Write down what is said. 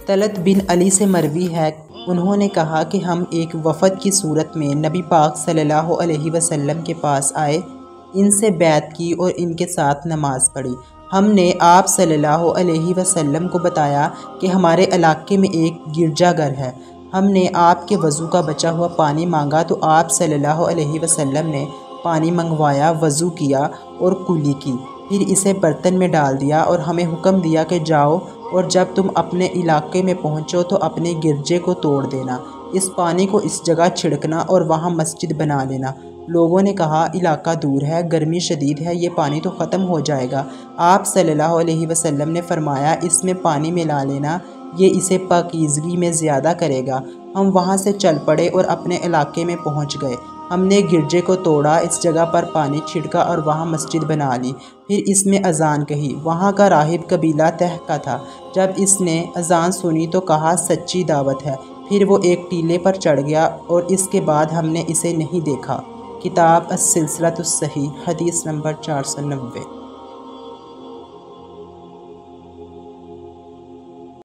طلحت بن علی سے مروی ہے، انہوں نے کہا کہ ہم ایک وفد کی صورت میں نبی پاک صلی اللہ علیہ وسلم کے پاس آئے، ان سے بیعت کی اور ان کے ساتھ نماز پڑھی۔ ہم نے آپ صلی اللہ علیہ وسلم کو بتایا کہ ہمارے علاقے میں ایک گرجا گھر ہے۔ ہم نے آپ کے وضو کا بچا ہوا پانی مانگا تو آپ صلی اللہ علیہ وسلم نے پانی منگوایا، وضو کیا اور کلی کی، پھر اسے برتن میں ڈال دیا اور ہمیں حکم دیا کہ جاؤ اور جب تم اپنے علاقے میں پہنچو تو اپنے گرجے کو توڑ دینا، اس پانی کو اس جگہ چھڑکنا اور وہاں مسجد بنا لینا۔ لوگوں نے کہا علاقہ دور ہے، گرمی شدید ہے، یہ پانی تو ختم ہو جائے گا۔ آپ صلی اللہ علیہ وسلم نے فرمایا اس میں پانی ملا لینا، یہ اسے پاکیزگی میں زیادہ کرے گا۔ ہم وہاں سے چل پڑے اور اپنے علاقے میں پہنچ گئے۔ ہم نے گرجے کو توڑا، اس جگہ پر پانی چھڑکا اور وہاں مسجد بنا لی، پھر اس میں اذان کہی۔ وہاں کا راہب قبیلہ تہ کا تھا، جب اس نے اذان سنی تو کہا سچی دعوت ہے، پھر وہ ایک ٹیلے پر چڑھ گیا اور اس کے بعد ہم نے اسے نہیں دیکھا۔ کتاب السلسلۃ الصحیح، حدیث نمبر 490۔